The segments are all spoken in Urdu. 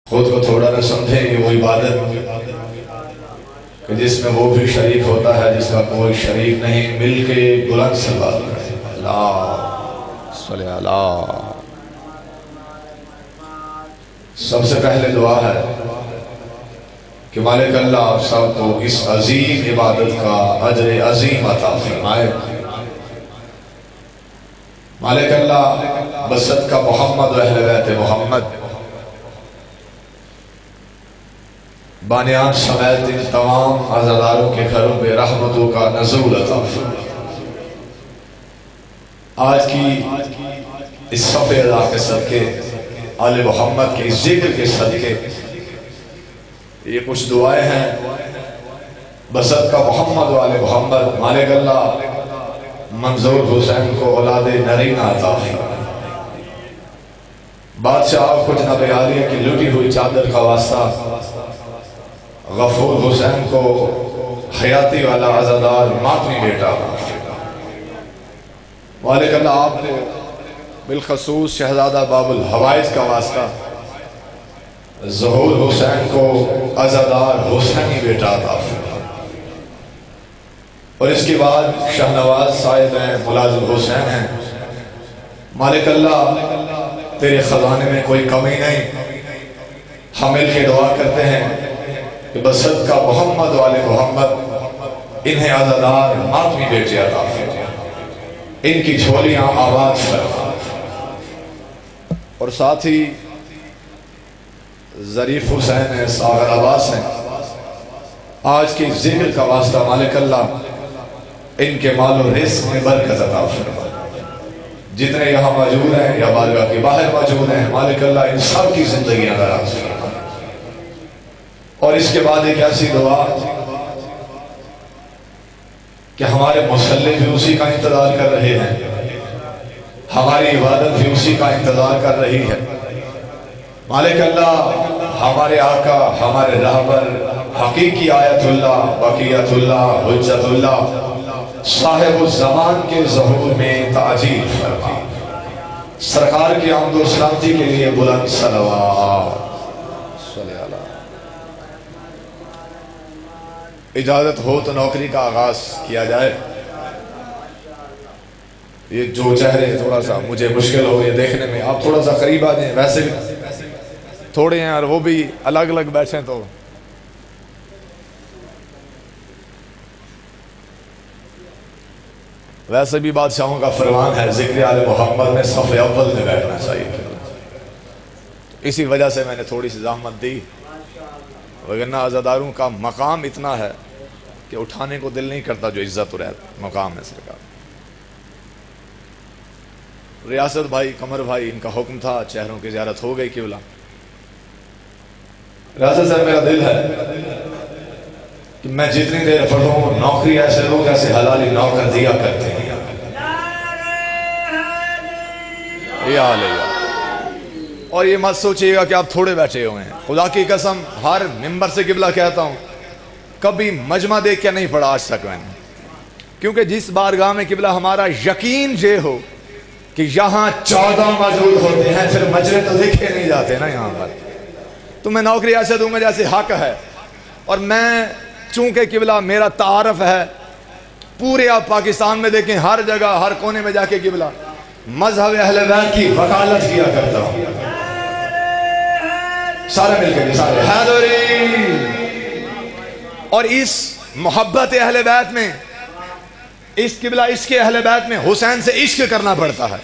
خود کو تھوڑا نہ سمجھیں کہ وہ عبادت کہ جس میں وہ بھی شریک ہوتا ہے جس کا کوئی شریک نہیں، مل کے بلند سے بات کریں اللہ صلی اللہ۔ سب سے پہلے دعا ہے کہ مالک اللہ آپ سب کو اس عظیم عبادت کا اجر عظیم عطا فرمائے۔ مالک اللہ بصدقہ محمد و اہل بیت محمد بانیان سمیت ان تمام عزاداروں کے گھروں پہ رحمتوں کا نزول عطا فرمائے۔ آج کی اس صفحے ادا کے صدقے، آل محمد کے ذکر کے صدقے، یہ کچھ دعائیں ہیں بصدقہ محمد و آل محمد۔ مالک اللہ منظور حسین کو اولاد نرینہ عطا فرمائے۔ بادشاہ کو جناب عالیہ کی لٹی ہوئی چادر کا واسطہ غفور حسین کو حیاتی والا عزادار ماتمی بیٹا۔ مالک اللہ آپ کو بالخصوص شہزادہ باب الحوائج کا واسطہ ظہور حسین کو عزادار حسینی بیٹا عطا فرمائے۔ اور اس کے بعد شہنواز صاحب ہیں، ملازم حسین ہیں۔ مالک اللہ تیرے خزانے میں کوئی کمی نہیں، ہم مل کے دعا کرتے ہیں کہ بصدقہ محمد و آل محمد انہیں عزادار ماتمی بیٹے عطا فرمائے، ان کی جھولیاں آباد فرما۔ اور ساتھ ہی ظریف حسین ہیں، ساغر عباس ہیں، آج کی ذکر کا واسطہ مالک اللہ ان کے مال و رزق میں برکت عطا فرما۔ جتنے یہاں موجود ہیں یا بارگاہ کے باہر موجود ہیں، مالک اللہ ان سب کی زندگیاں دراز فرما۔ اور اس کے بعد ایک ایسی دعا کہ ہمارے مصلی بھی اسی کا انتظار کر رہے ہیں، ہماری عبادت بھی اسی کا انتظار کر رہی ہے۔ مالک اللہ ہمارے آقا، ہمارے رہبر، حقیقی آیت اللہ، بقیت اللہ، حجت اللہ، صاحب الزمان کے ظہور میں تعجیل فرما۔ سرکار کی آمد و سلامتی کے لیے بلند صلوات۔ اجازت ہو تو نوکری کا آغاز کیا جائے۔ یہ جو چہرے تھوڑا سا مجھے مشکل ہو یہ دیکھنے میں، آپ تھوڑا سا قریب آ جائیں، ویسے بھی تھوڑے ہیں اور وہ بھی الگ الگ بیٹھیں تو ویسے بھی بادشاہوں کا فرمان ہے ذکر آل محمد میں صف اول میں بیٹھنا چاہیے۔ اسی وجہ سے میں نے تھوڑی سی زحمت دی، وگرنہ عزاداروں کا مقام اتنا ہے کہ اٹھانے کو دل نہیں کرتا جو عزت و مقام ہے سرکار۔ ریاست بھائی، قمر بھائی، ان کا حکم تھا چہروں کی زیارت ہو گئی قبلہ۔ ریاست صاحب میرا دل ہے کہ میں جتنی دیر پڑھوں نوکری ایسے لوگ ایسے حلالی نوکر دیا کرتے ہیں۔ یا علیہ، اور یہ مت سوچئے گا کہ آپ تھوڑے بیٹھے ہوئے ہیں، خدا کی قسم ہر ممبر سے قبلہ کہتا ہوں کبھی مجمع دیکھ کے نہیں پڑھا آج تک میں نے، کیونکہ جس بارگاہ میں قبلہ ہمارا یقین یہ ہو کہ یہاں 14 موجود ہوتے ہیں، پھر مجرے تو دیکھے نہیں جاتے نا یہاں پر، تو میں نوکری ایسے دوں گا جیسے حق ہے۔ اور میں چونکہ قبلہ میرا تعارف ہے، پورے آپ پاکستان میں دیکھیں ہر جگہ ہر کونے میں جا کے قبلہ مذہب اہل بیت کی وکالت کیا کرتا ہوں، سارے مل کے سارے حیدری۔ اور اس محبت اہل بیت میں، اس قبلہ عشق اہل بیت میں حسین سے عشق کرنا پڑتا ہے،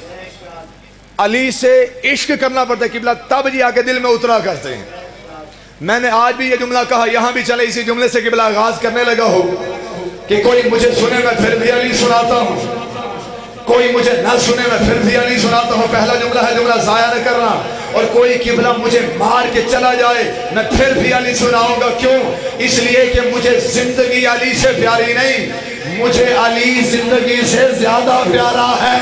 علی سے عشق کرنا پڑتا ہے، قبلہ تب جی آ کے دل میں اترا کرتے ہیں۔ میں نے آج بھی یہ جملہ کہا، یہاں بھی چلے اسی جملے سے قبلہ آغاز کرنے لگا ہو کہ کوئی مجھے سنے میں پھر بھی علی سناتا ہوں، کوئی مجھے نہ سنے میں پھر بھی علی سناتا ہوں۔ پہلا جملہ ہے جملہ ضائع نہ کرنا۔ اور کوئی قبلہ مجھے مار کے چلا جائے میں پھر بھی علی سناؤں گا، کیوں؟ اس لیے کہ مجھے زندگی علی سے پیاری نہیں، مجھے علی زندگی سے زیادہ پیارا ہے۔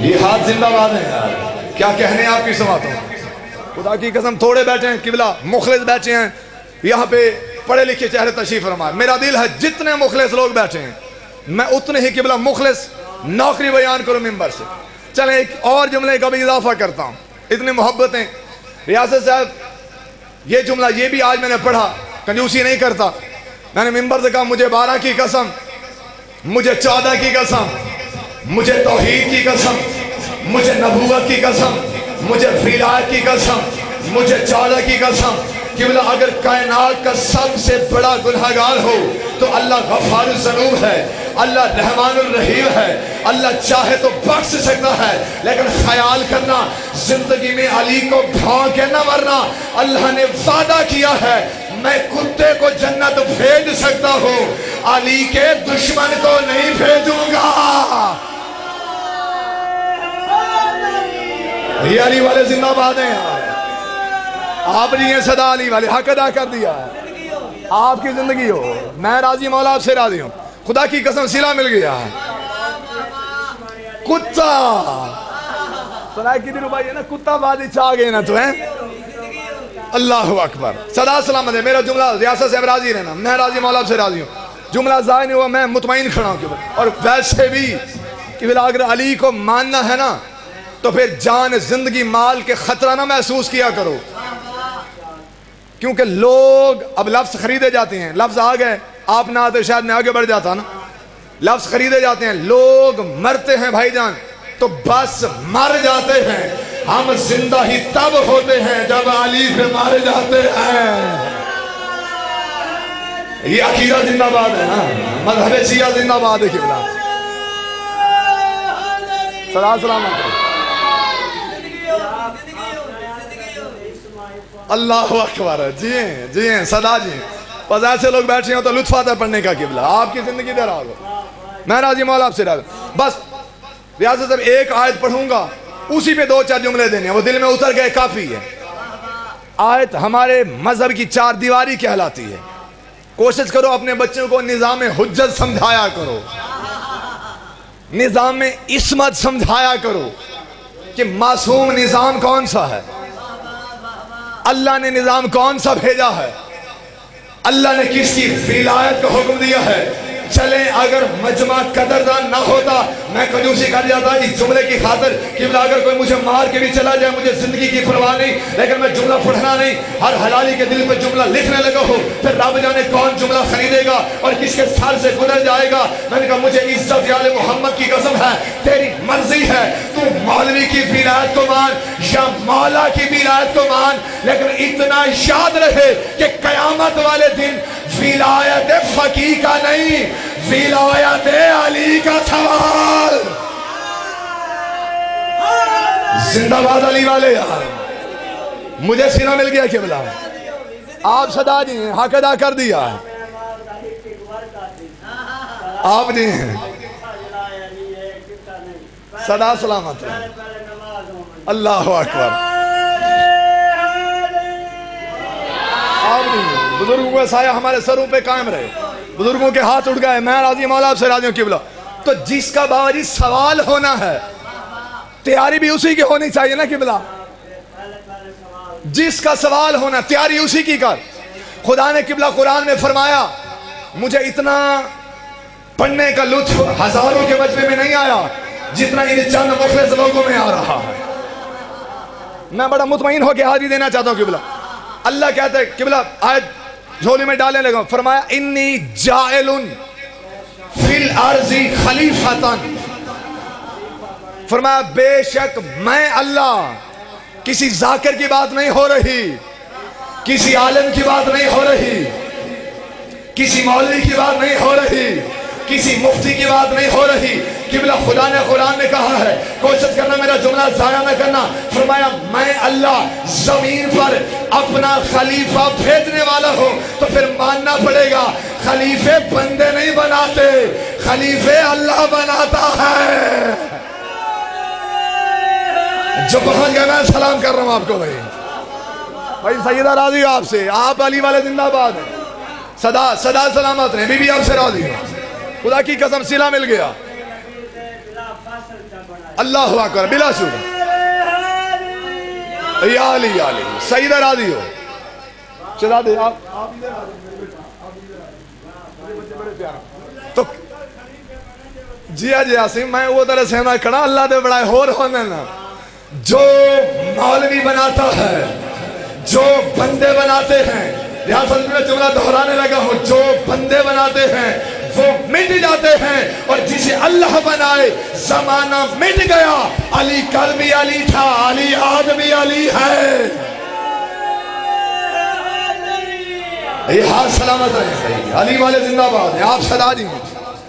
یہ ہاتھ زندہ باد ہے یار، کیا کہنے آپ کی سماعتوں، خدا کی قسم تھوڑے بیٹھے ہیں قبلہ مخلص بیٹھے ہیں یہاں پہ، پڑھے لکھے چہرے تشریف فرمائے۔ میرا دل ہے جتنے مخلص لوگ بیٹھے ہیں میں اتنے ہی قبلہ مخلص نوکری بیان کروں ممبر سے۔ چلیں ایک اور جملے کا بھی اضافہ کرتا ہوں، اتنی محبتیں. ریاست صاحب یہ جملہ یہ بھی آج میں نے پڑھا, کنجوسی نہیں کرتا, میں نے ممبر سے کہا مجھے 12 کی قسم, مجھے 14 کی قسم, مجھے توحید کی قسم, مجھے نبوت کی قسم, مجھے ولایت کی قسم, مجھے 14 کی قسم, قبلہ اگر کائنات کا سب سے بڑا گنہگار ہو تو اللہ غفار الذنوب ہے, اللہ رحمان الرحیم ہے, اللہ چاہے تو بخش سکتا ہے. لیکن خیال کرنا زندگی میں علی کو بھونک کے نہ مرنا. اللہ نے وعدہ کیا ہے میں کتے کو جنت بھیج سکتا ہوں, علی کے دشمن کو نہیں بھیجوں گا. یہ علی والے زندہ باد ہیں یار. آپ جی ہیں صدا علی والے, حق ادا کر دیا. آپ کی زندگی ہو, میں راضی, مولا آپ سے راضی ہوں. خدا کی قسم صلہ مل گیا. کتا سنائے کی دنوں بھائی ہے نا, کتا بادی چاہ گئے نا تو ہیں. اللہ اکبر, صدا سلامت ہے. میرا جملہ ریاست سے راضی رہنا, میں راضی, مولا آپ سے راضی ہوں. جملہ ظاہر نہیں ہوا, میں مطمئن کھڑا ہوں. اور ویسے بھی کہ اگر علی کو ماننا ہے نا تو پھر جان, زندگی, مال کے خطرہ نہ محسوس کیا کرو. کیونکہ لوگ اب لفظ خریدے جاتے ہیں. لفظ آ گئے, آپ نہ آتے شاید میں آگے بڑھ جاتا نا. لفظ خریدے جاتے ہیں, لوگ مرتے ہیں بھائی جان تو بس مر جاتے ہیں. ہم زندہ ہی تب ہوتے ہیں جب علی پہ مارے جاتے ہیں. یہ عقیدہ زندہ باد ہے نا, مذہب شیعہ زندہ باد ہے. قبلہ صدا سلامت. اللہ اکبر. جی ہیں, جی ہیں, صدا جی ہیں. بس ایسے لوگ بیٹھے ہیں تو لطف آتا ہے پڑھنے کا. قبلہ آپ کی زندگی دے رہا ہو, میں راضی, مولا آپ سے راضی. بس ریاض صاحب ایک آیت پڑھوں گا, اسی پہ 2-4 جملے دینے ہیں, وہ دل میں اتر گئے کافی ہے. آیت ہمارے مذہب کی 4 دیواری کہلاتی ہے. کوشش کرو اپنے بچوں کو نظام حجت سمجھایا کرو, نظام عصمت سمجھایا کرو کہ معصوم نظام کون سا ہے, اللہ نے نظام کون سا بھیجا ہے, اللہ نے کس کی ولایت کا حکم دیا ہے. چلیں اگر مجمع قدردان نہ ہوتا میں کنجوسی کر جاتا اس جملے کی خاطر کہ اگر کوئی مجھے مار کے بھی چلا جائے مجھے زندگی کی پرواہ نہیں, لیکن میں جملہ پڑھنا نہیں. ہر حلالی کے دل پہ جملہ لکھنے لگا ہو, پھر رب جانے کون جملہ خریدے گا اور کس کے سر سے گزر جائے گا. میں نے کہا مجھے عزت آل محمد کی قسم ہے, تیری مرضی ہے, تو مولوی کی ولایت کو مان یا مولا کی ولایت کو مان, لیکن اتنا یاد رہے کہ قیامت والے دن ولایت فقیہ کا نہیں, ولایت علی کا سوال. زندہ باد علی والے یار. مجھے سینہ مل گیا قبلہ, آپ صدا جی ہیں, حق ادا کر دیا. آپ جی ہیں, صدا سلامت ہے. اللہ اکبر. آپ جی ہیں, بزرگوں کا سایہ ہمارے سروں پہ قائم رہے, بزرگوں کے ہاتھ اٹھ گئے, میں راضی, مولا آپ سے راضی ہوں. قبلہ تو جس کا باوجی سوال ہونا ہے تیاری بھی اسی کی ہونی چاہیے نا. قبلہ جس کا سوال ہونا تیاری اسی کی کر. خدا نے قبلہ قرآن میں فرمایا مجھے اتنا پڑھنے کا لطف ہزاروں کے مجمع میں نہیں آیا جتنا ان چند مخلص لوگوں میں آ رہا ہے. میں بڑا مطمئن ہو کے حاضری دینا چاہتا ہوں. قبلہ اللہ کہتا ہے, قبلہ آیت جھولی میں ڈالنے لگا, فرمایا انی جائل فی الارض خلیفتن. فرمایا بے شک میں اللہ, کسی ذاکر کی بات نہیں ہو رہی, کسی عالم کی بات نہیں ہو رہی, کسی مولوی کی بات نہیں ہو رہی, کسی مفتی کی بات نہیں ہو رہی. قبلہ خدا نے قرآن میں کہا ہے, کوشش کرنا میرا جملہ ضائع نہ کرنا. فرمایا میں اللہ زمین پر اپنا خلیفہ بھیجنے والا ہوں. تو پھر ماننا پڑے گا خلیفے بندے نہیں بناتے, خلیفے اللہ بناتا ہے. جو پہنچ گئے میں سلام کر رہا ہوں آپ کو. بھائی سیدہ راضی ہو آپ سے, آپ علی والے زندہ باد ہیں, صدا سلامت ہیں. بی بی آپ سے راضی ہو, خدا کی قسم صلہ مل گیا. اللہ اکبر, بلا شبہ. یا علی, یا علی, سیدہ راضی ہو. چلا دے آپ تو جی آسیم, میں وہ طرح سے نہ کھڑا, اللہ دے بڑا ہور ہونے نا. جو مولوی بناتا ہے جو بندے بناتے ہیں. ریاست میں جملہ دہرانے لگا ہوں, جو بندے بناتے ہیں وہ مٹ جاتے ہیں, اور جسے اللہ بنائے زمانہ مٹ گیا. علی کل بھی علی تھا, علی آج بھی علی ہے. یہ ہاتھ سلامت رہے. علی والے زندہ باد ہیں. آپ صدا دیں,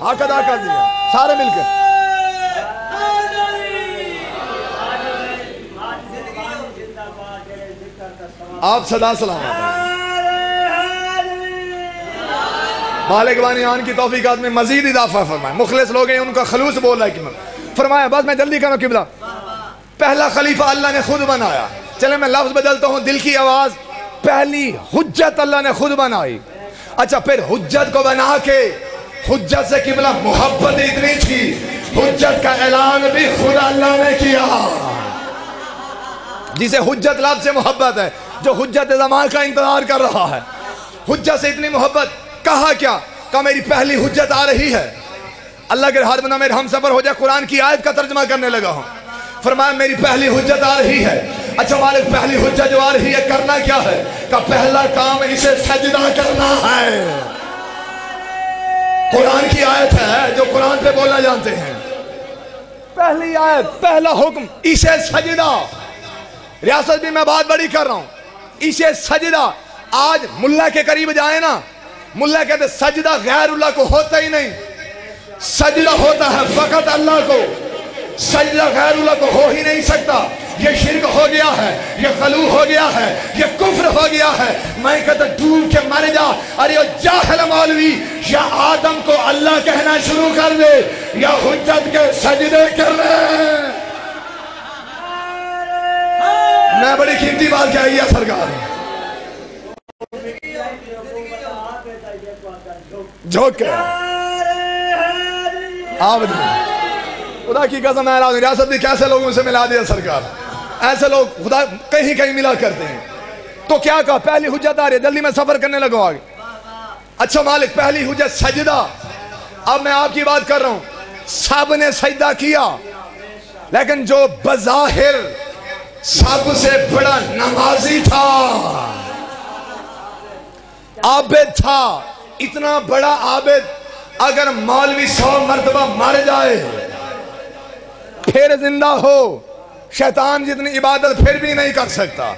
آنکھ ادا کر دیا سارے مل کر. آپ صدا سلامت ہیں. مالک بانی آن کی توفیقات میں مزید اضافہ فرمائے. مخلص لوگ ہیں, ان کا خلوص بول رہا ہے کہ فرمایا. بس میں جلدی کروں قبلہ. پہلا خلیفہ اللہ نے خود بنایا. چلے میں لفظ بدلتا ہوں, دل کی آواز. پہلی حجت اللہ نے خود بنائی. اچھا, پھر حجت کو بنا کے, حجت سے قبلہ محبت اتنی تھی, حجت کا اعلان بھی خود اللہ نے کیا. جسے حجت لفظ سے محبت ہے, جو حجت زمان کا انتظار کر رہا ہے. حجت سے اتنی محبت. کہا کیا؟ کہا میری پہلی حجت آ رہی ہے. اللہ کے ہاتھ بنا میرے ہم سفر ہو جائے, قرآن کی آیت کا ترجمہ کرنے لگا ہوں. فرمایا میری پہلی حجت آ رہی ہے. اچھا مالک, پہلی حجت جو آ رہی ہے کرنا کیا ہے؟ کہ پہلا کام اسے سجدہ کرنا ہے. قرآن کی آیت ہے جو قرآن پہ بولنا جانتے ہیں. پہلی آیت, پہلا حکم اسے سجدہ. ریاست بھی میں بات بڑی کر رہا ہوں, اسے سجدہ. آج ملا کے قریب جائیں نا, ملا کہتے سجدہ غیر اللہ کو ہوتا ہی نہیں, سجدہ ہوتا ہے فقط اللہ کو. سجدہ غیر اللہ کو ہو ہی نہیں سکتا. یہ شرک ہو گیا ہے, یہ غلو ہو گیا ہے, یہ کفر ہو گیا ہے. میں کہتا ڈوب کے مر جا. ارے جاہل مولوی, یا آدم کو اللہ کہنا شروع کر دے یا حجت کے سجدے کر لے. میں بڑی قیمتی بات کہی ہے سرکار. جھوک کے آپ خدا کی قسم ہے, ریاست بھی کیسے لوگوں سے ملا دیا سرکار. ایسے لوگ خدا کہیں کہیں ملا کرتے ہیں. تو کیا کہا پہلی حجت آ رہی ہے, جلدی میں سفر کرنے لگا آگے. اچھا مالک, پہلی حجت سجدہ. اب میں آپ کی بات کر رہا ہوں, سب نے سجدہ کیا, لیکن جو بظاہر سب سے بڑا نمازی تھا, عابد تھا, اتنا بڑا عابد, اگر مولوی 100 مرتبہ مر جائے پھر زندہ ہو, شیطان جتنی عبادت پھر بھی نہیں کر سکتا.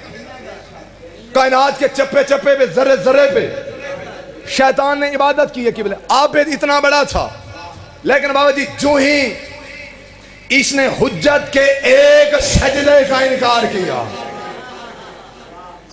کائنات کے چپے چپے پہ, ذرے ذرے پہ شیطان نے عبادت کی ہے. قبلہ عابد اتنا بڑا تھا, لیکن بابا جی جو ہی اس نے حجت کے ایک سجدے کا انکار کیا.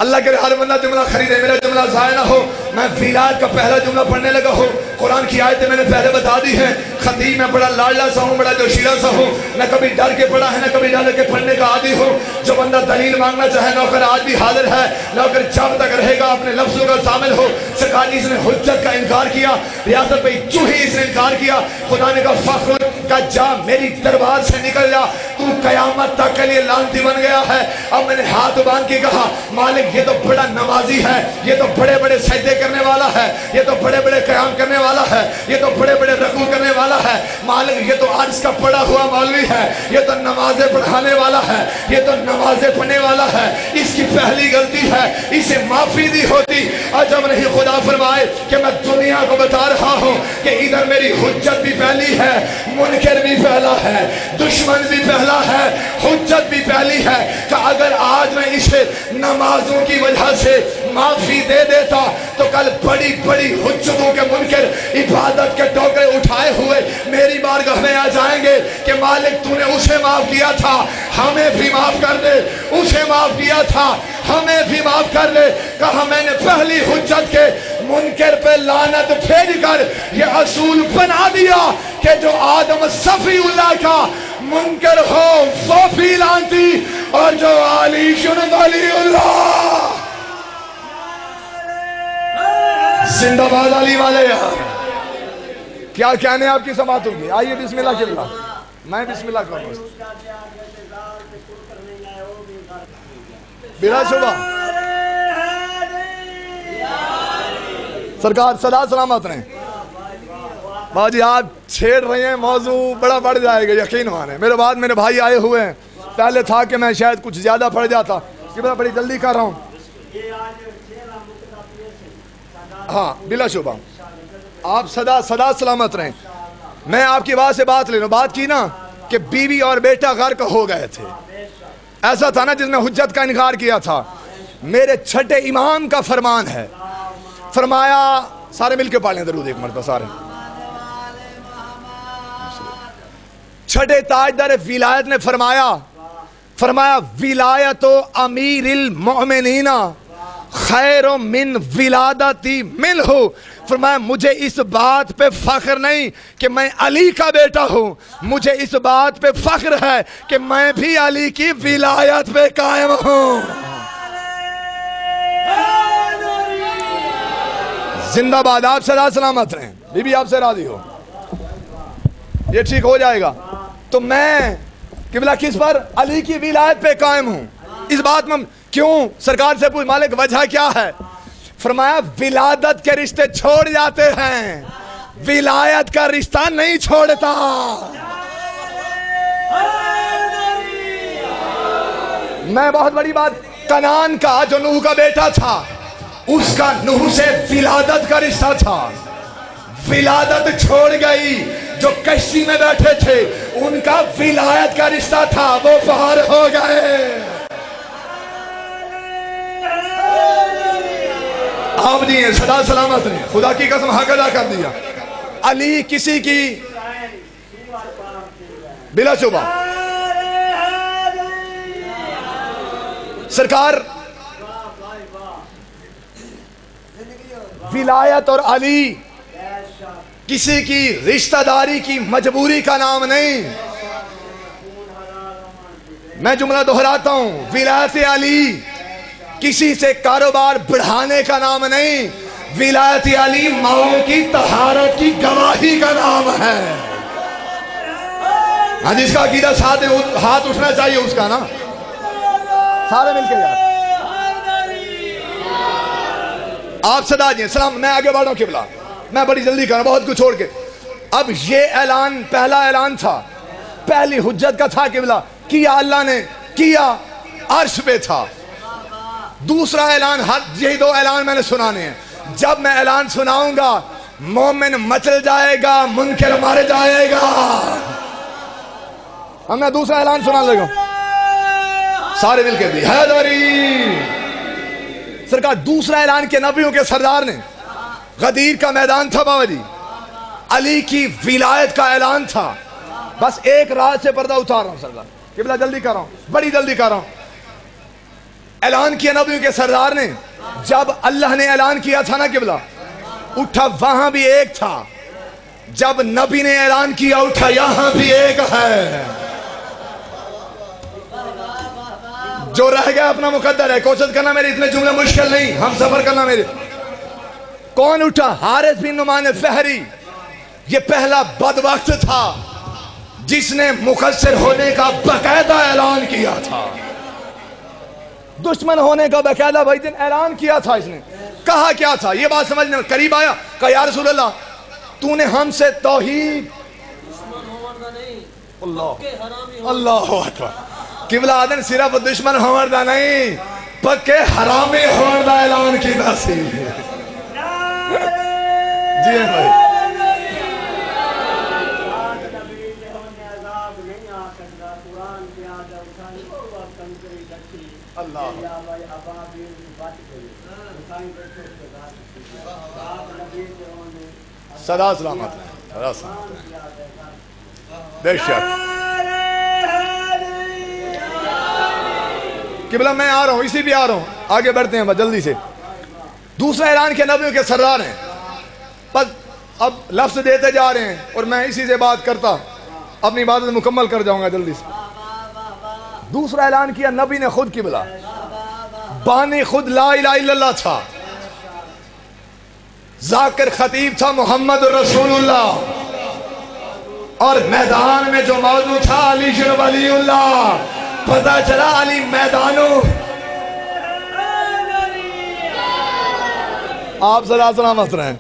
اللہ کے ہر بندہ جملہ خریدے, میرا جملہ ضائع نہ ہو. میں ولایت کا پہلا جملہ پڑھنے لگا ہوں. قرآن کی آیتیں میں نے پہلے بتا دی ہیں. خطیب میں بڑا لاڈلا سا ہوں, بڑا جوشیلا سا ہوں. نہ کبھی ڈر کے پڑھا ہے, نہ کبھی ڈر کے پڑھنے کا عادی ہوں. جو بندہ دلیل مانگنا چاہے, نوکر آج بھی حاضر ہے. نوکر جب تک رہے گا اپنے لفظوں کا شامل ہو. سرکار جی اس نے حجت کا انکار کیا, ریاست پہ جو ہی اس نے انکار کیا, خدا نے کہا فخر کا جا میری دربار سے نکل جا, تو قیامت تک کے لیے لعنتی بن گیا ہے. اب میں نے ہاتھ باندھ کے کہا مالک یہ تو بڑا نمازی ہے, یہ تو بڑے بڑے سجدے کرنے والا ہے, یہ تو بڑے بڑے قیام کرنے والا ہے, یہ تو بڑے بڑے رکوع کرنے والا ہے. مالک یہ تو عرض کا پڑھا ہوا مولوی ہے, یہ تو نمازیں پڑھانے والا ہے, یہ تو نمازیں پڑھنے والا ہے. اس کی پہلی غلطی ہے, اسے معافی دی ہوتی. عجب نہیں, خدا فرمائے کہ میں دنیا کو بتا رہا ہوں کہ ادھر میری حجت بھی پہلی ہے, منکر بھی پہلا ہے, دشمن بھی پہلا ہے, حجت بھی پہلی ہے. کہ اگر آج میں اسے نمازوں کی وجہ سے معافی دے دیتا تو کل بڑی بڑی حجتوں کے منکر عبادت کے ٹوکرے اٹھائے ہوئے میری بارگاہ میں آ جائیں گے کہ مالک تو نے اسے معاف کیا تھا, ہمیں بھی معاف کر دے. اسے معاف کیا تھا, ہمیں بھی معاف کر دے. کہا میں نے پہلی حجت کے منکر پہ لعنت پھیر کر یہ اصول بنا دیا کہ جو آدم صفی اللہ کا منکر ہو وہ بھی لعنتی, اور جو علی شن ولی اللہ. زندہ باد علی والے یار. کیا کہنے آپ کی سماعت ہوگی. آئیے بسم اللہ کے اللہ. میں بسم اللہ کروں بلا شبہ. سرکار صدا سلامت رہیں. باجی آپ چھیڑ رہے ہیں, موضوع بڑا بڑھ جائے گا, یقین مانے. میرے بعد میرے بھائی آئے ہوئے ہیں, پہلے تھا کہ میں شاید کچھ زیادہ پڑھ جاتا, قبلہ بڑی جلدی کر رہا ہوں. ہاں بلا شبہ آپ سدا سلامت رہیں. میں آپ کی بات سے بات لے لوں. بات کی نا کہ بیوی اور بیٹا غرق ہو گئے تھے. ایسا تھا نا جس نے حجت کا انکار کیا تھا. میرے چھٹے امام کا فرمان ہے, فرمایا, سارے مل کے پڑھ لیں درود ایک مرتبہ سارے. چھٹے تاجدار ولایت نے فرمایا ولایت امیر المؤمنین خیر من ولادتی منہ. فرمایا مجھے اس بات پہ فخر نہیں کہ میں علی کا بیٹا ہوں, مجھے اس بات پہ فخر ہے کہ میں بھی علی کی ولایت پہ قائم ہوں. زندہ باد. آپ سدا سلامت رہیں. بی بی آپ سے راضی ہو, یہ ٹھیک ہو جائے گا. تو میں قبلہ کس پر؟ علی کی ولایت پہ قائم ہوں. اس بات میں کیوں؟ سرکار سے پوچھ مالک وجہ کیا ہے؟ فرمایا ولادت کے رشتے چھوڑ جاتے ہیں, ولایت کا رشتہ نہیں چھوڑتا. میں بہت بڑی بات, کنان کا جو نوح کا بیٹا تھا, اس کا نوح سے ولادت کا رشتہ تھا. ولادت چھوڑ گئی. جو کشتی میں بیٹھے تھے ان کا ولایت کا رشتہ تھا, وہ باہر ہو گئے. آپ جی سدا سلامت رہے. خدا کی قسم حق ادا کر دیا. علی کسی کی بلا شبہ سرکار ولایت اور علی کسی کی رشتہ داری کی مجبوری کا نام نہیں. میں جملہ دہراتا ہوں, ولایت علی کسی سے کاروبار بڑھانے کا نام نہیں. ولایت علی ماؤں کی طہارت کی گواہی کا نام ہے. ہاں جس کا عقیدہ ساتھ ہاتھ اٹھنا چاہیے اس کا نا, سارے مل کے یار. آپ صدا جی سلام. میں آگے بڑھوں قبلہ, میں بڑی جلدی کروں بہت کچھ چھوڑ کے. اب یہ اعلان پہلا اعلان تھا, پہلی حجت کا تھا قبلہ, کیا اللہ نے کیا, عرش پہ تھا. دوسرا اعلان, یہی دو اعلان میں نے سنانے ہیں. جب میں اعلان سناؤں گا مومن مچل جائے گا, منکر مارے جائے گا. ہم نے دوسرا اعلان سنا لگا سارے مل کے بھی حیدری. سرکار دوسرا اعلان کے نبیوں کے سردار نے, غدیر کا میدان تھا بابا جی, علی کی ولایت کا اعلان تھا. بس ایک رات سے پردہ اتار رہا ہوں سردار قبلہ, جلدی کر رہا ہوں, بڑی جلدی کر رہا ہوں. اعلان کیا نبیوں کے سردار نے. جب اللہ نے اعلان کیا تھا نا قبلہ, اٹھا وہاں بھی ایک تھا. جب نبی نے اعلان کیا اٹھا یہاں بھی ایک ہے. جو رہ گیا اپنا مقدر ہے. کوشش کرنا میرے اتنے جملے مشکل نہیں, ہم سفر کرنا میرے. کون اٹھا؟ حارث بن نعمان فہری. یہ پہلا بدبخت تھا جس نے مقصر ہونے کا باقاعدہ اعلان کیا تھا. دشمن ہونے کا باقاعدہ بھائی دن اعلان کیا تھا. اس نے کہا کیا تھا, یہ بات سمجھنے قریب آیا. کہا یا رسول اللہ تو نے ہم سے توحید, اللہ اکبر, قبلہ آدن صرف دشمن ہوردہ نہیں پکے حرامی ہوردہ اعلان کی نصیب. جی بھائی اللہ سدا سلامت رہے, سدا سلامت رہے. بے شک قبلہ میں آ رہا ہوں, اسی بھی آ رہا ہوں, آگے بڑھتے ہیں بس جلدی سے. دوسرا اعلان کے نبیوں کے سردار ہیں. بس اب لفظ دیتے جا رہے ہیں اور میں اسی سے بات کرتا اپنی عبادت مکمل کر جاؤں گا جلدی سے. دوسرا اعلان کیا نبی نے خود قبلہ, بانی خود لا الہ الا اللہ تھا, ذاکر خطیب تھا محمد رسول اللہ, اور میدان میں جو موضوع تھا علی شر ولی اللہ. پتہ چلا علی میدانوں. آپ صدا سلامت رہیں.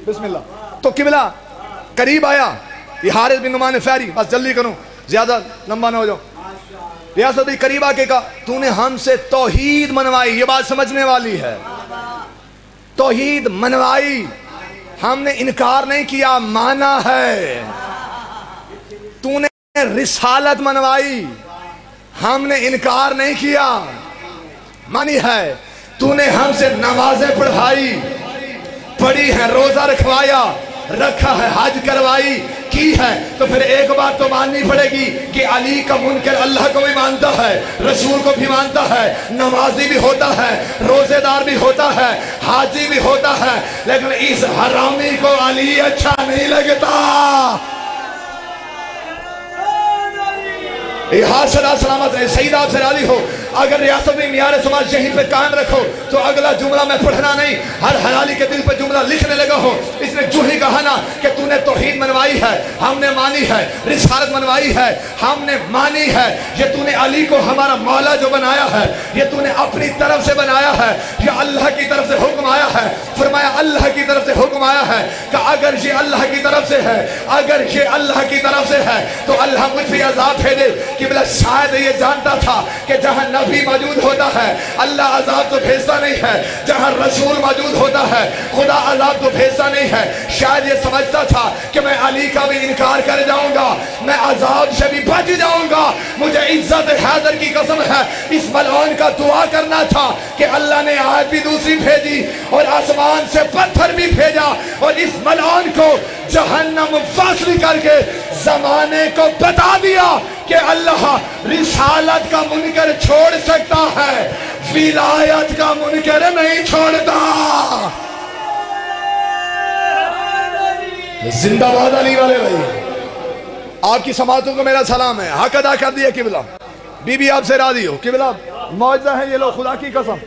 بسم اللہ. تو قبلہ قریب آیا. یہ حارث بن نعمان فہری, بس جلدی کروں زیادہ لمبا نہ ہو جاؤ. ریاست بھی قریب آ کے کہا تو نے ہم سے توحید منوائی. یہ بات سمجھنے والی ہے. توحید منوائی, ہم نے انکار نہیں کیا, مانا ہے. تو نے رسالت منوائی, ہم نے انکار نہیں کیا, مانی ہے. تو نے ہم سے نمازیں پڑھائی, پڑھی ہے, روزہ رکھوایا, رکھا ہے, حج کروائی کی ہے, تو پھر ایک بات تو ماننی پڑے گی کہ علی کا منکر اللہ کو بھی مانتا ہے, رسول کو بھی مانتا ہے, نمازی بھی ہوتا ہے, روزے دار بھی ہوتا ہے, حاجی بھی ہوتا ہے, لیکن اس حرامی کو علی اچھا نہیں لگتا. حاصلہ سلامت رہے. سعید آپ سے راضی ہو. اگر ریاست میں معیار سماج یہیں پہ قائم رکھو تو اگلا جملہ میں پڑھنا نہیں, ہر حلالی کے دل پہ جملہ لکھنے لگا ہو. اس نے جو ہی کہا نا کہ تو نے توحید منوائی ہے, ہم نے مانی ہے, رسالت منوائی ہے, ہم نے مانی ہے, یہ تو نے علی کو ہمارا مولا جو بنایا ہے, یہ تو نے اپنی طرف سے بنایا ہے, یہ اللہ کی طرف سے حکم آیا ہے. فرمایا اللہ کی طرف سے حکم آیا ہے کہ اگر یہ اللہ کی طرف سے ہے, اگر یہ اللہ کی طرف سے ہے تو اللہ مجھ پہ عذاب بھیجے. قبلہ شاید یہ جانتا تھا کہ جہاں نبی موجود ہوتا ہے اللہ عذاب تو بھیجتا نہیں ہے, جہاں رسول موجود ہوتا ہے خدا عذاب تو بھیجتا نہیں ہے. شاید یہ سمجھتا تھا کہ میں علی کا بھی انکار کر جاؤں گا, میں عذاب سے بھی بچ جاؤں گا. مجھے عزت حیدر کی قسم ہے اس ملعون کا دعا کرنا تھا کہ اللہ نے آیت بھی دوسری بھیجی اور آسمان سے پتھر بھی بھیجا اور اس ملعون کو جہنم فاصل کر کے زمانے کو بتا دیا کہ اللہ رسالت کا منکر چھوڑ سکتا ہے, ولایت کا منکر نہیں چھوڑتا. زندہ باد علی والے بھائی, آپ کی سماعتوں کو میرا سلام ہے. حق ادا کر دیا قبلہ. بی بی آپ سے راضی ہو. قبلہ معجزہ ہے یہ لو, خدا کی قسم.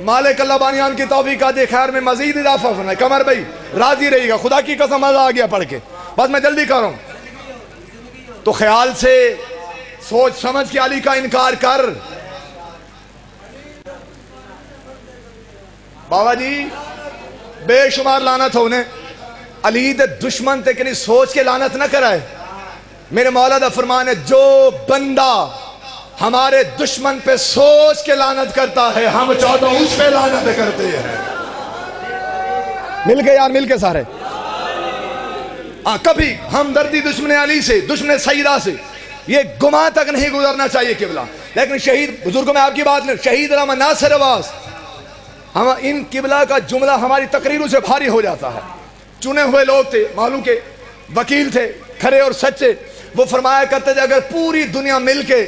مالک اللہ بانیان کی توفیق دے, خیر میں مزید اضافہ فرمائے. قمر بھائی راضی رہی گا, خدا کی قسم مزہ آ گیا پڑھ کے. بس میں جلدی کر رہا ہوں. تو خیال سے سوچ سمجھ کے علی کا انکار کر. بابا جی بے شمار لعنت ہو انہیں, علی دے دشمن تے کنی سوچ کے لعنت نہ کرائے. میرے مولا دا فرمان ہے جو بندہ ہمارے دشمن پہ سوچ کے لعنت کرتا ہے ہم چاہتا ہوں اس پہ لعنت کرتے ہیں. مل کے یار, مل کے سارے. کبھی ہمدردی دشمن علی سے, دشمن سیدہ سے, یہ گمان تک نہیں گزرنا چاہیے قبلہ. لیکن شہید بزرگوں میں آپ کی بات لیں, شہید علامہ ناصر عباس, ہم ان قبلہ کا جملہ ہماری تقریروں سے بھاری ہو جاتا ہے. چنے ہوئے لوگ تھے, معلوم کے وکیل تھے, کھرے اور سچے. وہ فرمایا کرتے تھے اگر پوری دنیا مل کے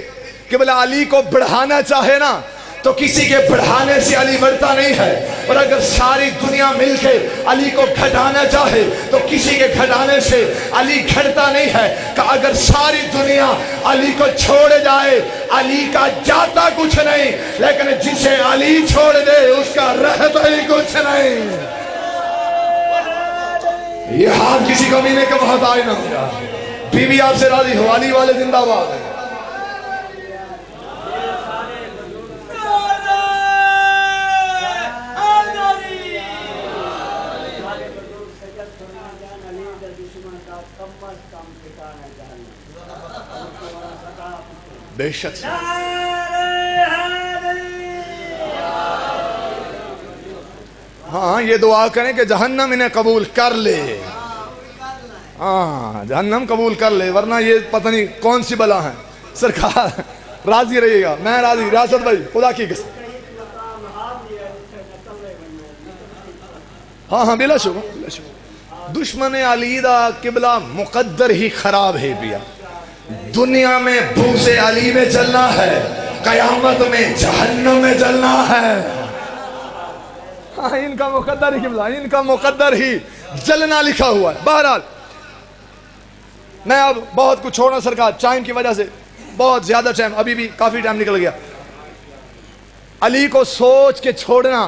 قبلہ علی کو بڑھانا چاہے نا تو کسی کے بڑھانے سے علی بڑھتا نہیں ہے, اور اگر ساری دنیا مل کے علی کو گھٹانا چاہے تو کسی کے گھٹانے سے علی گھٹتا نہیں ہے. کہ اگر ساری دنیا علی کو چھوڑ جائے علی کا جاتا کچھ نہیں, لیکن جسے علی چھوڑ دے اس کا رہتا ہی کچھ نہیں. یہ ہاتھ کسی کو مینے کا محتاج نہ ہو جائے. بی بی آپ سے راضی ہو, علی والے زندہ باد ہیں. بے شک ہاں یہ دعا کریں کہ جہنم انہیں قبول کر لے. ہاں جہنم قبول کر لے, ورنہ یہ پتہ نہیں کون سی بلا ہے. سرکار راضی رہیے گا, میں راضی. ریاست بھائی خدا کی قسم. ہاں بلا شبہ دشمن علی دا قبلہ مقدر ہی خراب ہے پیا. دنیا میں بوس علی میں چلنا ہے, قیامت میں جہنم میں چلنا ہے. ان کا مقدر ہی قبلہ, ان کا مقدر ہی جلنا لکھا ہوا ہے. بہرحال میں اب بہت کچھ چھوڑنا سرکار, ٹائم کی وجہ سے بہت زیادہ ٹائم, ابھی بھی کافی ٹائم نکل گیا. علی کو سوچ کے چھوڑنا,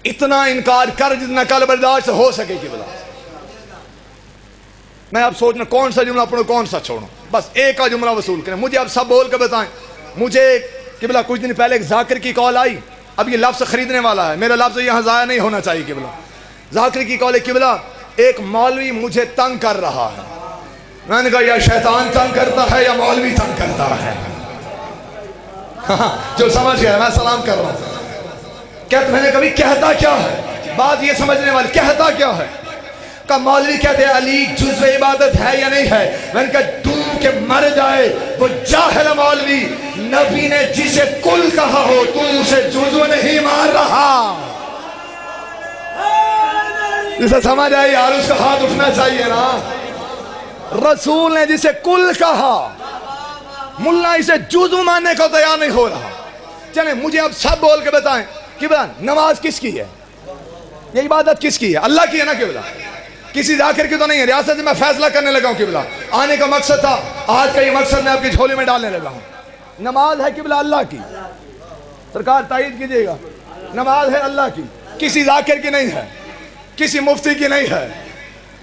اتنا انکار کر جتنا کل برداشت ہو سکے قبلہ. میں اب سوچنا کون سا جملہ پڑھوں کون سا چھوڑوں, بس ایک کا جملہ وصول کریں. مجھے اب سب بول کے بتائیں. مجھے قبلہ کچھ دن پہلے ایک ذاکر کی کال آئی, اب یہ لفظ خریدنے والا ہے، میرا لفظ یہاں ضائع نہیں ہونا چاہیے قبلہ. ذاکر کی قول قبلہ ایک مولوی مجھے تنگ کر رہا ہے. میں نے کہا یا شیطان تنگ کرتا ہے یا مولوی تنگ کرتا ہے. جو سمجھ گیا میں سلام کر رہا ہوں. کہتے میں نے کبھی کہتا کیا ہے، بات یہ سمجھنے والی کہتا کیا ہے. کہ مولوی کہتے ہیں علی جزو عبادت ہے یا نہیں ہے. میں نے کہا ڈوب کے مر جائے وہ جاہل مولوی. نبی نے جسے کل کہا ہو تو اسے جزو نہیں مان رہا. جسے سمجھ آئی یار اس کا ہاتھ اٹھنا چاہیے نا. رسول نے جسے کل کہا، ملا اسے جزو ماننے کو تیار نہیں ہو رہا. چلیں مجھے اب سب بول کے بتائیں کہ نماز کس کی ہے، یہ عبادت کس کی ہے؟ اللہ کی ہے نا قبلہ، کسی ذاکر کی تو نہیں ہے. ریاست میں فیصلہ کرنے لگا ہوں قبلہ. آنے کا مقصد تھا، آج کا یہ مقصد میں آپ کی جھولی میں ڈالنے لگا ہوں. نماز ہے قبلہ اللہ کی، سرکار تائید کیجئے گا. نماز ہے اللہ کی، کسی ذاکر کی نہیں ہے، کسی مفتی کی نہیں ہے،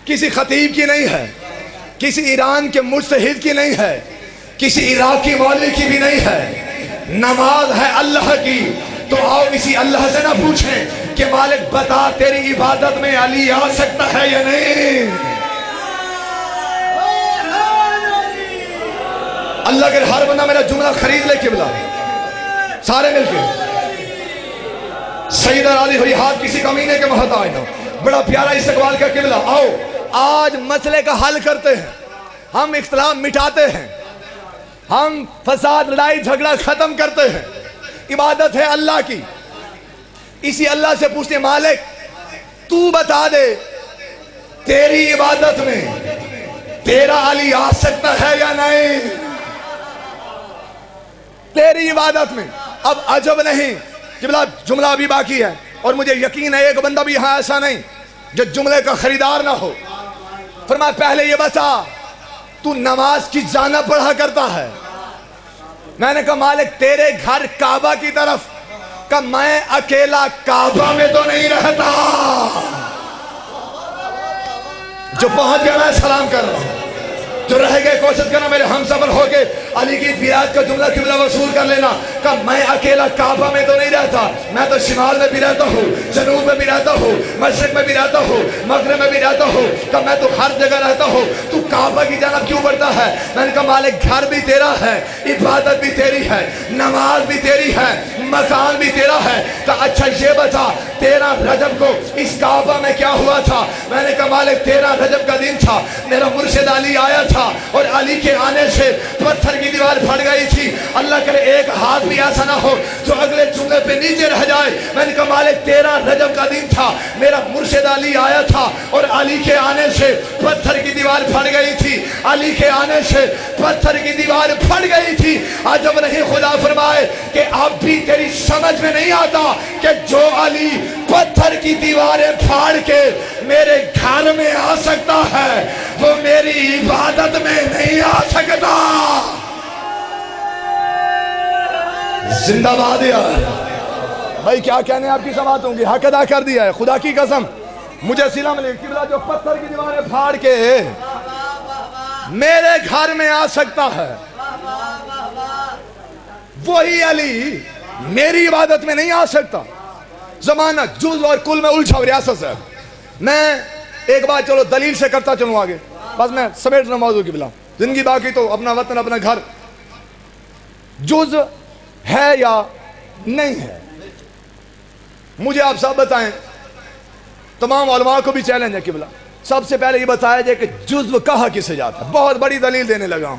کسی خطیب کی نہیں ہے، کسی ایران کے مجتہد کی نہیں ہے، کسی عراقی مولوی کی بھی نہیں ہے. نماز ہے اللہ کی. تو آؤ اسی اللہ سے نہ پوچھیں کہ مالک بتا تیری عبادت میں علی آ سکتا ہے یا نہیں. اللہ کے ہر بندہ میرا جملہ خرید لے قبلہ، سارے مل کے. سیدہ راضی ہوئی ہاتھ کسی کمینے کے محتاج نہ. بڑا پیارا استقبال کا قبلہ. آؤ آج مسئلے کا حل کرتے ہیں، ہم اختلاف مٹاتے ہیں، ہم فساد لڑائی جھگڑا ختم کرتے ہیں. عبادت ہے اللہ کی. اسی اللہ سے پوچھتے مالک تو بتا دے تیری عبادت میں تیرا علی آ سکتا ہے یا نہیں. تیری عبادت میں. اب عجب نہیں قبلہ جملہ ابھی باقی ہے، اور مجھے یقین ہے ایک بندہ بھی یہاں ایسا نہیں جو جملے کا خریدار نہ ہو. فرمایا پہلے یہ بتا تو نماز کی جانا پڑھا کرتا ہے. میں نے کہا مالک تیرے گھر کعبہ کی طرف، کہ میں اکیلا کعبہ میں تو نہیں رہتا. جو پہنچ گیا میں سلام کر رہا ہوں، جو رہ گئے کوشش کرنا میرے ہم سفر ہو کے علی کی بیعت کا جملہ قبلہ وصول کر لینا. کہ میں اکیلا کعبہ میں تو نہیں رہتا، میں تو شمال میں بھی رہتا ہوں، جنوب میں بھی رہتا ہوں، مشرق میں بھی رہتا ہوں، مغرب میں بھی رہتا ہوں. کہ میں تو ہر جگہ رہتا ہوں، تو کعبہ کی جانب کیوں بڑھتا ہے؟ میں نے کہا مالک گھر بھی تیرا ہے، عبادت بھی تیری ہے، نماز بھی تیری ہے، مکان بھی تیرا ہے. کہ اچھا یہ بتا 13 رجب کو اس کعبہ میں کیا ہوا تھا؟ میں نے کہا مالک 13 رجب کا دن تھا، میرا مرشد علی آیا تھا، اور علی کے آنے سے پتھر کی دیوار پھٹ گئی تھی. اللہ کرے ایک ہاتھ بھی ایسا نہ ہو جو اگلے جملے پہ نیچے رہ جائے. میں نے کہا مالک 13 رجب کا دن تھا، میرا مرشد علی آیا تھا، اور علی کے آنے سے پتھر کی دیوار پھٹ گئی تھی. علی کے آنے سے پتھر کی دیوار پھٹ گئی تھی. عجب نہیں خدا فرمائے کہ اب بھی تیری سمجھ میں نہیں آتا کہ جو علی پتھر کی دیواریں پھاڑ کے میرے گھر میں آ سکتا ہے وہ میری عبادت میں نہیں آ سکتا. زندہ باد یار. بھائی کیا کہنے آپ کی سماعت ہوں گی، حق ادا کر دیا ہے. خدا کی قسم مجھے سلا ملے قبلہ جو پتھر کی دیواریں پھاڑ کے میرے گھر میں آ سکتا ہے، وہی علی میری عبادت میں نہیں آ سکتا. زمانہ جز اور کل میں الجھا ہو ریاست سے. میں ایک بات چلو دلیل سے کرتا چلوں آگے، بس میں سمیٹ رہا موضوع قبلہ. زندگی باقی تو اپنا وطن اپنا گھر جز ہے یا نہیں ہے. مجھے آپ سب بتائیں، تمام علماء کو بھی چیلنج ہے قبلہ، سب سے پہلے یہ بتایا جائے کہ جزو کہا کسے جاتا ہے. بہت بڑی دلیل دینے لگا ہوں.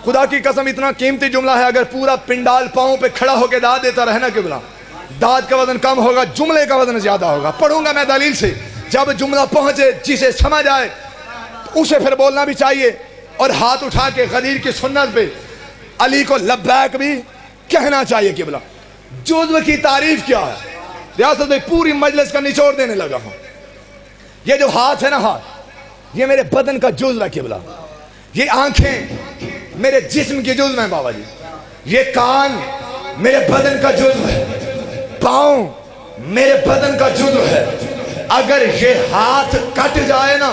خدا کی قسم اتنا قیمتی جملہ ہے، اگر پورا پنڈال پاؤں پہ کھڑا ہو کے داد دیتا رہنا قبلہ، داد کا وزن کم ہوگا، جملے کا وزن زیادہ ہوگا. پڑھوں گا میں دلیل سے، جب جملہ پہنچے جسے سمجھ آئے اسے پھر بولنا بھی چاہیے، اور ہاتھ اٹھا کے غدیر کی سنت پہ علی کو لبیک بھی کہنا چاہیے. قبلہ جزو کی تعریف کیا ہے؟ ریاست میں پوری مجلس کا نچوڑ دینے لگا ہوں. یہ جو ہاتھ ہے نا، ہاتھ یہ میرے بدن کا جزو ہے قبلہ. یہ آنکھیں میرے جسم کی جزو ہیں بابا جی. یہ کان میرے بدن کا جزو ہے، پاؤں میرے بدن کا جزو ہے. اگر یہ ہاتھ کٹ جائے نا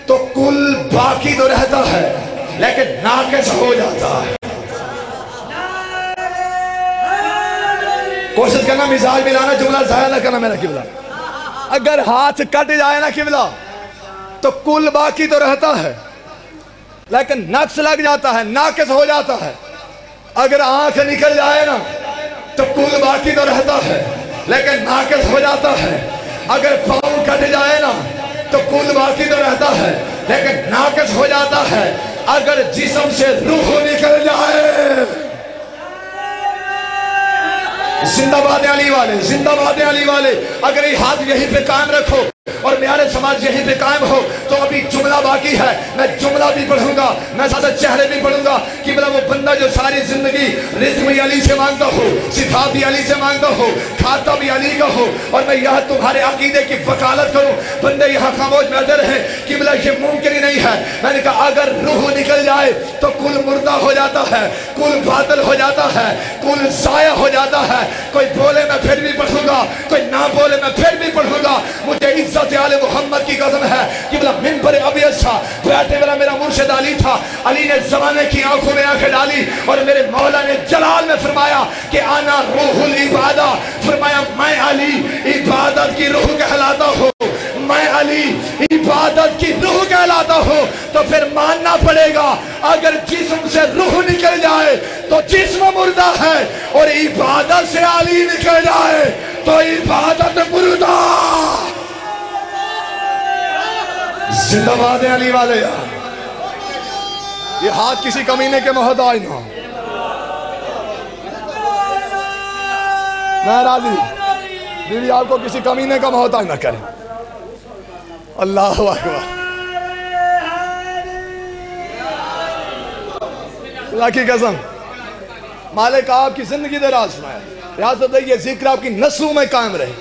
تو کل باقی تو رہتا ہے لیکن ناقص ہو جاتا ہے. کوشش کرنا مزاج ملانا، جملہ ضائع نہ کرنا میرا قبلہ۔ اگر ہاتھ کٹ جائے نا قبلہ تو کل باقی تو رہتا ہے، لیکن نقص لگ جاتا ہے، ناقص ہو جاتا ہے۔ اگر آنکھ نکل جائے نا تو کل باقی تو رہتا ہے لیکن ناقص ہو جاتا ہے۔ اگر پاؤں کٹ جائے نا تو کل باقی تو رہتا ہے لیکن ناقص ہو جاتا ہے۔ اگر جسم سے روح نکل جائے، زندہ باد علی والے، زندہ باد علی والے، اگر یہ ہاتھ یہیں پہ قائم رکھو اور میارے سماج یہیں پہ قائم ہو تو ابھی جملہ باقی ہے۔ میں جملہ بھی پڑھوں گا، میں زیادہ چہرے بھی پڑھوں گا کہ بلا وہ بندہ جو ساری زندگی رزق بھی علی سے مانگتا ہو، صفات بھی علی سے مانگتا ہو، کھاتا بھی علی کا ہو، اور میں یہاں تمہارے عقیدے کی وکالت کروں۔ بندے یہاں خاموش بیٹھے رہے کہ بلا یہ ممکن ہی نہیں ہے۔ میں نے کہا اگر روح نکل جائے تو کل مردہ ہو جاتا ہے، کل باطل ہو جاتا ہے، کل ضائع ہو جاتا ہے۔ کوئی بولے میں پھر بھی پڑھوں گا، کوئی نہ بولے میں پھر بھی پڑھوں گا۔ مجھے عزت آل محمد کی قسم ہے کہ بلا منبر ابیض تھا، بیٹھے والا میرا مرشد علی تھا، علی نے زمانے کی آنکھوں میں آنکھیں ڈالی اور میرے مولا نے جلال میں فرمایا کہ آنا روح العبادہ، فرمایا میں علی عبادت کی روح کہلاتا ہوں، میں علی عبادت کی روح کہلاتا ہوں۔ تو پھر ماننا پڑے گا اگر جسم سے روح نکل جائے تو جسم مردہ ہے، اور عبادت سے علی نکل جائے تو عبادت مردہ۔ زندہ باد علی والے، یہ ہاتھ کسی کمینے کے محتاج نہ ہو۔ میں راضی بیوی آپ کو کسی کمینے کا محتاج نہ کرے۔ اللہ اکبر، اللہ کی قسم، مالک آپ کی زندگی دراز فرمائے، ریاست دے یہ ذکر آپ کی نسلوں میں قائم رہے۔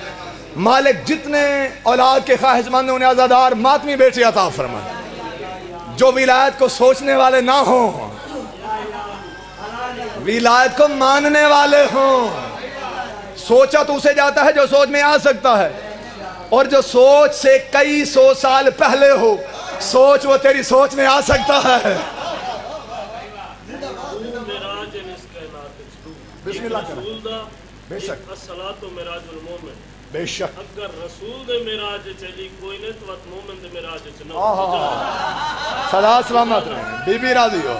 مالک جتنے اولاد کے خواہش مند انہیں عزادار ماتمی بیٹی عطا فرمائے، جو ولایت کو سوچنے والے نہ ہوں، ولایت کو ماننے والے ہوں۔ سوچا تو اسے جاتا ہے جو سوچ میں آ سکتا ہے، اور جو سوچ سے کئی سو سال پہلے ہو، سوچ وہ تیری سوچ میں آ سکتا ہے۔ بسم اللہ کریں، بے شک بے شک اگر رسول دے میراج چلی کوئی نہیں تو مومن دے میراج چنا۔ صدا سلامت رہے، بی بی راضی ہو۔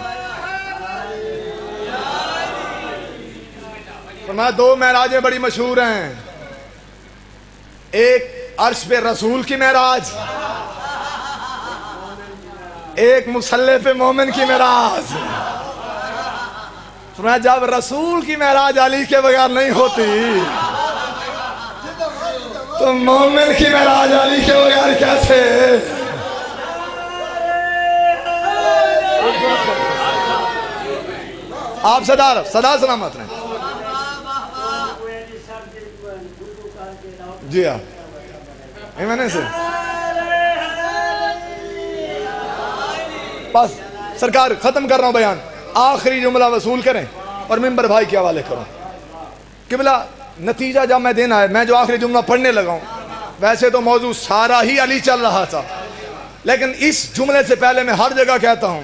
فرمایا دو معراجیں بڑی مشہور ہیں، ایک عرش پہ رسول کی معراج، ایک مصلی پہ مومن کی معراج۔ فرمایا جب رسول کی معراج علی کے بغیر نہیں ہوتی تو مومن کی معراج علی کے بغیر کیسے؟ آپ صدا سلامت رہیں۔ جی ہاں، میں نے سے بس سرکار ختم کر رہا ہوں بیان، آخری جملہ وصول کریں اور منبر بھائی کے حوالے کروں۔ قبلہ نتیجہ جب میں دینا ہے، میں جو آخری جملہ پڑھنے لگا ہوں، ویسے تو موضوع سارا ہی علی چل رہا تھا، لیکن اس جملے سے پہلے میں ہر جگہ کہتا ہوں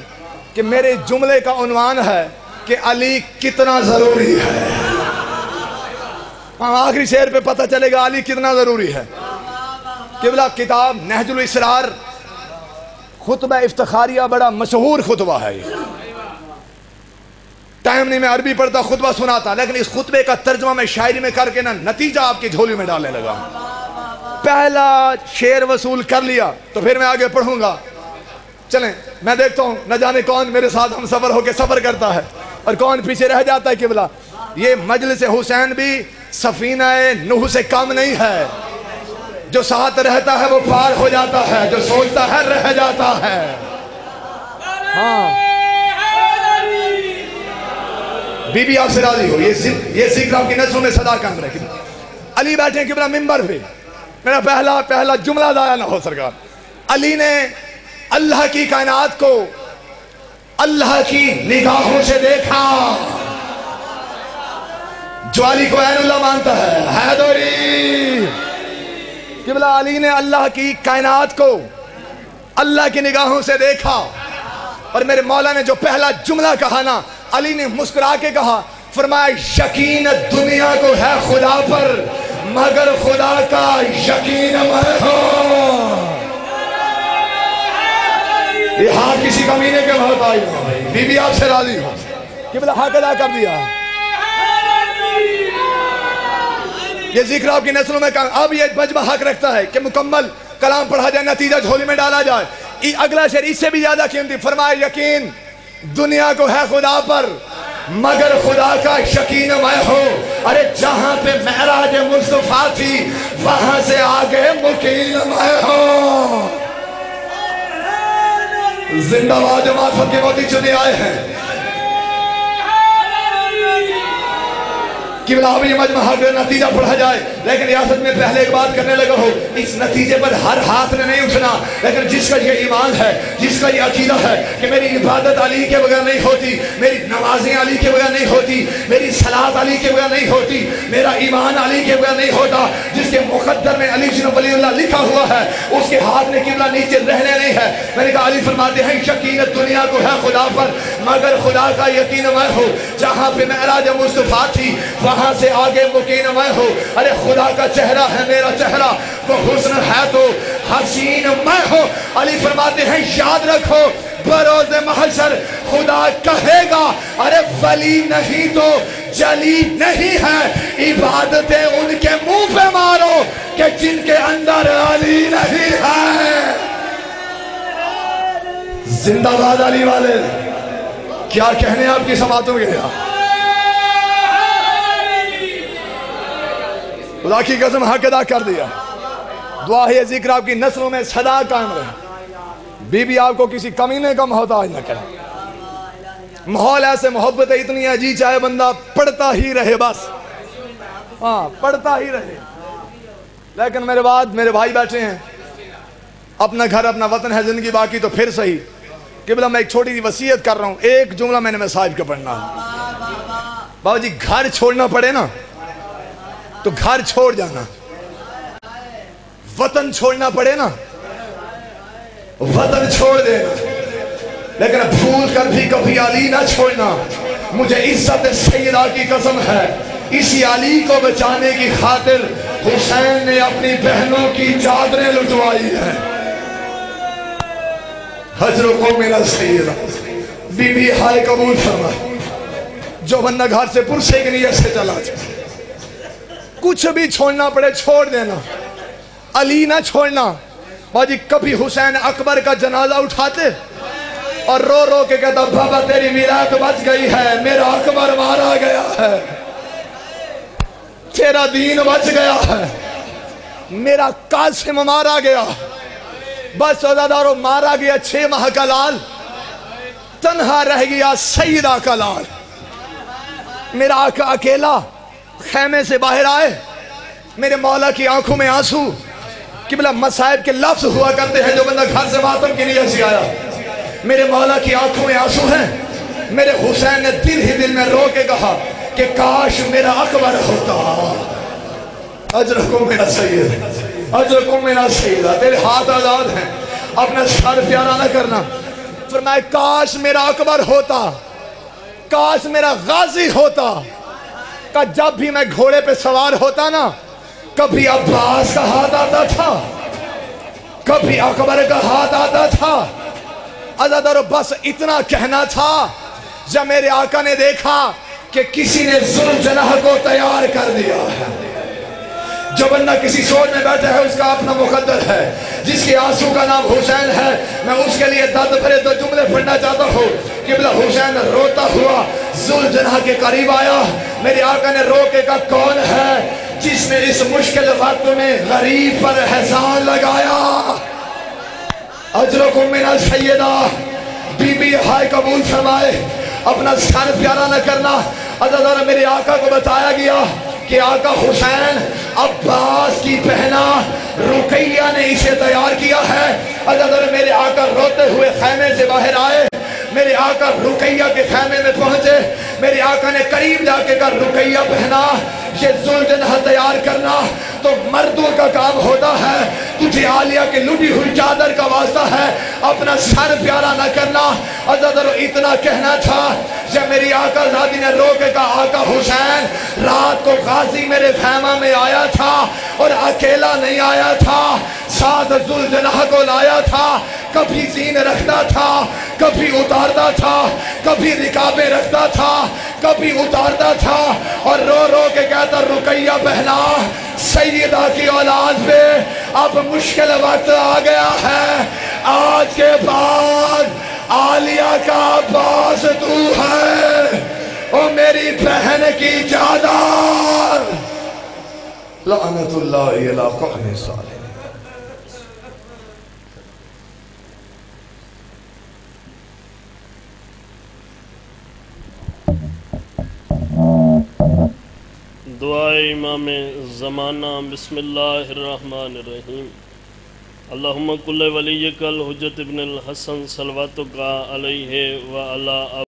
کہ میرے جملے کا عنوان ہے کہ علی کتنا ضروری ہے۔ آخری شعر پہ پتہ چلے گا علی کتنا ضروری ہے۔ قبلہ کتاب نہج الاسرار خطبہ افتخاریہ بڑا مشہور خطبہ ہے، یہ ٹائم نہیں میں عربی پڑھتا خطبہ سناتا، لیکن اس خطبے کا ترجمہ میں شاعری میں کر کے نا نتیجہ آپ کی جھولی میں ڈالنے لگا۔ پہلا شعر وصول کر لیا تو پھر میں آگے پڑھوں گا۔ چلیں میں دیکھتا ہوں نہ جانے کون میرے ساتھ ہم سفر ہو کے سفر کرتا ہے اور کون پیچھے رہ جاتا ہے۔ قبلہ یہ مجلس حسین بھی سفینہ نوح سے کم نہیں ہے، جو ساتھ رہتا ہے وہ پار ہو جاتا ہے، جو سوچتا ہے رہ جاتا ہے۔ ہاں بی بی آپ سے راضی ہو، یہ ذکر آپ کی نسلوں میں صدا کام رہے۔ علی بیٹھے ہیں قبلہ منبر پہ، میرا پہلا جملہ ضائع نہ ہو سرکار۔ علی نے اللہ کی کائنات کو اللہ کی نگاہوں سے دیکھا، جو علی کو عین اللہ مانتا ہے حیدری۔ قبلہ علی نے اللہ کی کائنات کو اللہ کی نگاہوں سے دیکھا، اور میرے مولا نے جو پہلا جملہ کہا نا، علی نے مسکرا کے کہا فرمایا یقین دنیا کو ہے خدا پر مگر خدا کا یقین میں ہوں. یہ ہاتھ کسی کمینے کے بہت آئی بی بی آپ سے راضی ہو کہ بلا حق ادا کر دیا. یہ ذکر آپ کی نسلوں میں اب یہ مجمع حق رکھتا ہے کہ مکمل کلام پڑھا جائے, نتیجہ جھولی میں ڈالا جائے. اگلا شعر اس سے بھی زیادہ قیمتی, فرمایا یقین دنیا کو ہے خدا پر مگر خدا کا یقین میں ہوں. ارے جہاں پہ معراج مصطفیٰ تھی وہاں سے آگے مقیم میں ہوں. زندہ باد جماعت فقہ موتی چنے آئے ہیں. کہ بلا اب یہ مجمع حق نتیجہ پڑھا جائے, لیکن ریاست میں پہلے ایک بات کرنے لگا ہو, اس نتیجے پر ہر ہاتھ نے نہیں اٹھنا, لیکن جس کا یہ ایمان ہے, جس کا یہ عقیدہ ہے کہ میری عبادت علی کے بغیر نہیں ہوتی, میری نمازیں علی کے بغیر نہیں ہوتی, میری صلاۃ علی کے بغیر نہیں ہوتی, میرا ایمان علی کے بغیر نہیں ہوتا, جس کے مقدر میں علی جن ولی اللہ لکھا ہوا ہے اس کے ہاتھ میں قبلہ نیچے رہنے نہیں ہے. میں نے کہا علی فرماتے ہیں یقین دنیا کو ہے خدا پر مگر خدا کا یقین میں ہو. جہاں پہ معراج مصطفیٰ تھی وہاں سے آگے مقیم میں ہو. ارے خدا کا چہرہ ہے میرا چہرہ, وہ حسن ہے تو حسین میں ہو. علی فرماتے ہیں یاد رکھو بروز محشر خدا کہے گا ارے ولی نہیں تو جلی نہیں ہے, عبادتیں ان کے منہ پہ مارو کہ جن کے اندر علی نہیں ہے. زندہ باد علی والے, کیا کہنے آپ کی سماعتوں کے لئے. خدا کی قسم حق ادا کر دیا. دعا ہے ذکر آپ کی نسلوں میں صدا قائم رہے, بی بی آپ کو کسی کمینے کا محتاج نہ کرے. ماحول ایسے محبت اتنی ہے جی چاہے بندہ پڑھتا ہی رہے, بس ہاں پڑھتا ہی رہے. لیکن میرے بعد میرے بھائی بیٹھے ہیں, اپنا گھر اپنا وطن ہے, زندگی باقی تو پھر صحیح. قبلہ میں ایک چھوٹی سی وصیت کر رہا ہوں, ایک جملہ میں نے صاحب کا پڑھنا ہے. بابا جی گھر چھوڑنا پڑے نا تو گھر چھوڑ جانا, وطن چھوڑنا پڑے نا وطن چھوڑ دینا, لیکن بھول کر بھی کبھی علی نہ چھوڑنا. مجھے عزت سیدہ کی قسم ہے اسی علی کو بچانے کی خاطر حسین نے اپنی بہنوں کی چادریں لٹوائی ہیں. حضرت میرا سیدہ بی بی ہائے قبول فرما, جو بندہ گھر سے پرسے کی نیت سے چلا جائے کچھ بھی چھوڑنا پڑے چھوڑ دینا, علی نہ چھوڑنا. باجی کبھی حسین اکبر کا جنازہ اٹھاتے اور رو رو کے کہتا بابا تیری میراث بچ گئی ہے, میرا اکبر مارا گیا ہے, تیرا دین بچ گیا ہے, میرا قاسم مارا گیا, بس عزادارو مارا گیا 6 ماہ کا لال, تنہا رہ گیا سیدہ کا لال. میرا آقا اکیلا خیمے سے باہر آئے, میرے مولا کی آنکھوں میں آنسو. قبلہ مصائب کے لفظ ہوا کرتے ہیں جو بندہ گھر سے ماتم کی نیت سے آیا. میرے مولا کی آنکھوں میں آنسو ہیں. میرے حسین نے دل ہی دل میں رو کے کہا کہ کاش میرا اکبر ہوتا. اجرکم میرا سید, اجرکم میرا سیدہ, تیرے ہاتھ آزاد ہیں, اپنا سر پیارا نہ کرنا. فرمائے کاش میرا اکبر ہوتا, کاش میرا غازی ہوتا. کہ جب بھی میں گھوڑے پہ سوار ہوتا نا کبھی عباس کا ہاتھ آتا تھا, کبھی اکبر کا ہاتھ آتا تھا. عزادارو بس اتنا کہنا تھا جب میرے آقا نے دیکھا کہ کسی نے ذوالجناح کو تیار کر دیا ہے. جو بندہ کسی سوچ میں بیٹھا ہے اس کا اپنا مقدر ہے, جس کے آنسو کا نام حسین ہے. میں اس کے لیے درد بھرے 2 جملے پڑھنا چاہتا ہوں. قبلہ حسین روتا ہوا ذوالجناح کے قریب آیا. میرے آقا نے رو کے کہا کون ہے جس نے اس مشکل وقت میں غریب پر احسان لگایا. اجرکم من السیدہ, بی بی ہائے قبول فرمائے, اپنا سر پیارا نہ کرنا. عزادارو میرے آقا کو بتایا گیا کہ آقا حسین عباس کی بہنا رقیہ نے اسے تیار کیا ہے. عزادارو میرے آقا روتے ہوئے خیمے سے باہر آئے, میرے آقا رقیہ کے خیمے میں پہنچے، میرے آقا نے قریب جا کے کہا رقیہ بہنا یہ ذوالجناح تیار کرنا تو مردوں کا کام ہوتا ہے، تجھے عالیہ کے لٹی ہوئی چادر کا واسطہ ہے، اپنا سر پیارا نہ کرنا۔ حضرت اتنا کہنا تھا جب میری آقا زادی نے رو کے کہا آقا حسین رات کو غازی میرے خیمہ میں آیا تھا اور اکیلا نہیں آیا تھا، ساتھ ذوالجناح کو لایا تھا، کبھی زین رکھتا تھا، کبھی اتارتا تھا، کبھی رکابیں رکھتا تھا، کبھی اتارتا تھا، اور رو رو کے کہتا رقیہ بہنا سیدہ کی اولاد پہ اب مشکل وقت آ گیا ہے، آج کے بعد عالیہ کا عباس تو ہے، او میری بہن کی چادر۔ لعنت اللہ علی قوم صالح۔ دعائے امام زمانہ۔ بسم اللہ الرحمن الرحیم۔ اللہم کل ولیک الحجت ابن الحسن صلواتک علیہ وعلی